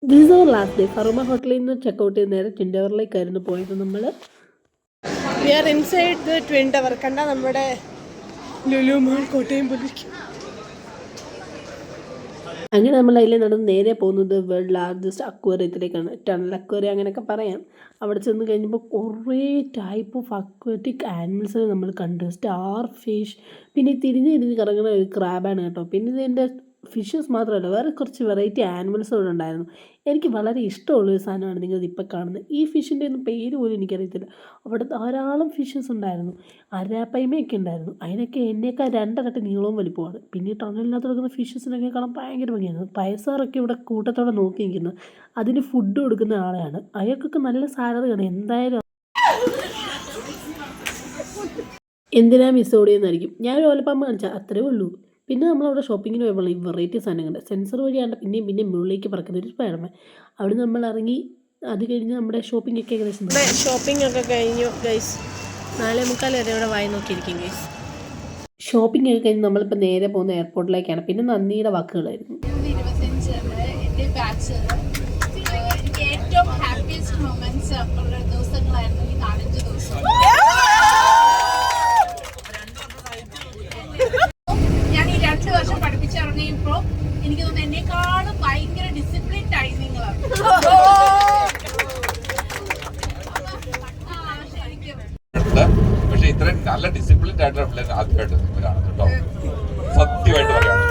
This is our last day. ഫറുമ ഹോട്ടലിൽ നിന്ന് ചെക്കൗട്ട് ചെയ്ത് നേരെ ട്വിൻ ടവറിലേക്കായിരുന്നു പോയത് നമ്മൾ. We are inside the twin tower. കണ്ട നമ്മുടെ ലുലു മാൾ കോട്ടയം പോലിരിക്കും. അങ്ങനെ നമ്മൾ അതിൽ നടന്ന് നേരെ പോകുന്നത് വേൾഡ് ലാർജസ്റ്റ് അക്വേറിയത്തിലേക്കാണ്. ടണൽ അക്വേറിയം അങ്ങനെയൊക്കെ പറയാം. അവിടെ ചെന്ന് കഴിഞ്ഞപ്പോൾ കുറേ ടൈപ്പ് ഓഫ് അക്വാറ്റിക് ആനിമൽസിനെ നമ്മൾ കണ്ടു. സ്റ്റാർ ഫിഷ്, പിന്നെ തിരിഞ്ഞ് കറങ്ങുന്ന ഒരു ക്രാബാണ് കേട്ടോ. പിന്നെ ഇതിൻ്റെ ഫിഷസ് മാത്രമല്ല, വേറെ കുറച്ച് വെറൈറ്റി ആനിമൽസ് ഇവിടെ ഉണ്ടായിരുന്നു. എനിക്ക് വളരെ ഇഷ്ടമുള്ളൊരു സാധനമാണ് നിങ്ങളിപ്പോൾ കാണുന്നത്. ഈ ഫിഷിൻ്റെ ഒന്നും പേര് പോലും എനിക്കറിയത്തില്ല. അവിടെ ധാരാളം ഫിഷസ് ഉണ്ടായിരുന്നു. അരാപ്പയ്മയൊക്കെ ഉണ്ടായിരുന്നു. അതിനൊക്കെ എന്നേക്കാൾ 2 ഇരട്ടി നീളവും വലിപ്പമാണ്. പിന്നെ ടണലിനകത്ത് കിടക്കുന്ന ഫിഷസിനൊക്കെ കാണാൻ ഭയങ്കര ഭംഗിയായിരുന്നു. പയസാറൊക്കെ ഇവിടെ കൂട്ടത്തോടെ നോക്കി നിൽക്കുന്നു. അതിന് ഫുഡ് കൊടുക്കുന്ന ആളെയാണ്. അയാൾക്കൊക്കെ നല്ല സാലറിയാണ്. എന്തായാലും എന്തിനാ മിസ് ഓടിയെന്നായിരിക്കും. ഞാനൊരു ഓലപ്പാമ്പ് കാണിച്ചാൽ അത്രേ ഉള്ളൂ. പിന്നെ നമ്മളവിടെ ഷോപ്പിങ്ങിന് പോയപ്പോൾ ഈ വെറൈറ്റി സാധനങ്ങളുണ്ട്. സെൻസർ വഴിയാണ് പിന്നെയും മുകളിലേക്ക് പറക്കുന്ന ഒരു സ്പൈഡർമാൻ. അവിടെ നമ്മൾ ഇറങ്ങി. അത് കഴിഞ്ഞ് നമ്മുടെ ഷോപ്പിംഗ് ഒക്കെ ഏകദേശം ഷോപ്പിംഗ് ഒക്കെ കഴിഞ്ഞു ഗൈസ്. 4:45 വരെ ഇവിടെ വായി നോക്കിയിരിക്കും ഗൈസ്. ഷോപ്പിംഗ് ഒക്കെ കഴിഞ്ഞ് നമ്മളിപ്പോൾ നേരെ പോകുന്ന എയർപോർട്ടിലേക്കാണ്. പിന്നെ നന്ദിയുടെ വാക്കുകളായിരുന്നു. എനിക്ക് ഏറ്റവും ഹാപ്പിയസ്റ്റ് മൊമെന്റ്സ് ഉള്ള ദിവസങ്ങളായിരുന്നു ഈ 4-5 ദിവസം. ഞാൻ ഈ 2 വർഷം പഠിപ്പിച്ചിറങ്ങിയപ്പോൾ എനിക്ക് തോന്നുന്നു എന്നെക്കാളും ഭയങ്കര ഡിസിപ്ലിൻഡ് ആയി നിങ്ങളാണ്. പക്ഷെ ഇത്രയും നല്ല ഡിസിപ്ലിൻഡ് ആയിട്ടുള്ള പിള്ളേർ ആദ്യമായിട്ട് കാണും കേട്ടോ. സത്യമായിട്ട് പറയാണ്.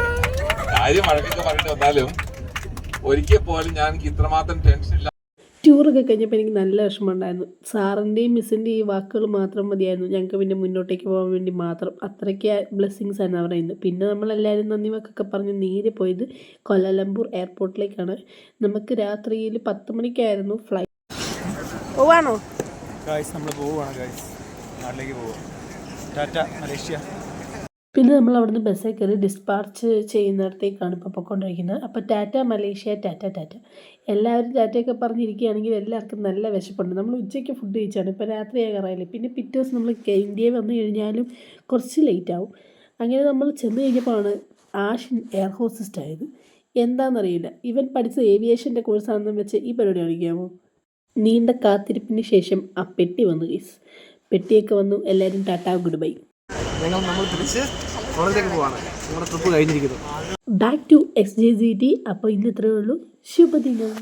കാര്യം വഴക്കൊക്കെ പറഞ്ഞിട്ട് വന്നാലും ഒരിക്കൽ പോലും ഞാൻ ഇത്രമാത്രം ടെൻഷൻ ഇല്ല. ടൂറൊക്കെ കഴിഞ്ഞപ്പോൾ എനിക്ക് നല്ല വിഷമമുണ്ടായിരുന്നു. സാറിൻ്റെയും മിസ്സിൻ്റെയും ഈ വാക്കുകൾ മാത്രം മതിയായിരുന്നു ഞങ്ങൾക്ക് പിന്നെ മുന്നോട്ടേക്ക് പോകാൻ വേണ്ടി മാത്രം. അത്രയ്ക്ക് ബ്ലെസ്സിങ്സ് ആയിരുന്നു അവരുടെ ഇന്ന്. പിന്നെ നമ്മളെല്ലാവരും നന്ദി വാക്കൊക്കെ പറഞ്ഞ് നേരെ പോയത് കൊലാലംപൂർ എയർപോർട്ടിലേക്കാണ്. നമുക്ക് രാത്രിയിൽ 10 മണിക്കായിരുന്നു ഫ്ലൈറ്റ്. പോവാണോ ഗായ്സ്? നമ്മൾ പോവുകയാണ് ഗായ്സ്, നാട്ടിലേക്ക് പോവുക. ടാറ്റ മലേഷ്യ. പിന്നെ നമ്മൾ അവിടുന്ന് ബസ്സിൽ കയറി ഡിസ്പാർച്ച് ചെയ്യുന്നിടത്തേക്കാണ് ഇപ്പോൾ പൊയ്ക്കൊണ്ടിരിക്കുന്നത്. അപ്പോൾ ടാറ്റ മലേഷ്യ, ടാറ്റ. എല്ലാവരും ടാറ്റയൊക്കെ പറഞ്ഞിരിക്കുകയാണെങ്കിൽ എല്ലാവർക്കും നല്ല വിശപ്പുണ്ട്. നമ്മൾ ഉച്ചയ്ക്ക് ഫുഡ് കഴിച്ചാണ്. ഇപ്പോൾ രാത്രി ആകാറായില്ലേ. പിന്നെ പിറ്റേ ദിവസം നമ്മൾ ഇന്ത്യയിൽ വന്നു കഴിഞ്ഞാലും കുറച്ച് ലേറ്റ് ആവും. അങ്ങനെ നമ്മൾ ചെന്ന് കഴിഞ്ഞപ്പോഴാണ് ആഷിൻ എയർ ഹോസ്റ്റസ് ആയത്. എന്താണെന്നറിയില്ല. ഇവൻ പഠിച്ചത് ഏവിയേഷൻ്റെ കോഴ്സാണെന്ന് വെച്ച് ഈ പരിപാടി കാണിക്കാമോ? നീണ്ട കാത്തിരിപ്പിന് ശേഷം ആ പെട്ടി വന്നു ഗൈസ്. പെട്ടിയൊക്കെ വന്നു. എല്ലാവരും ടാറ്റ ഗുഡ് ബൈ. നമ്മൾ തിരിച്ച് കോളേജിലേക്ക് പോവാണ്. നമ്മുടെ ട്രിപ്പ് കഴിഞ്ഞിരിക്കുന്നു. Back to XJZT. അപ്പോൾ ഇന്ന് ഇത്രയേ ഉള്ളൂ. ശുഭദിനം.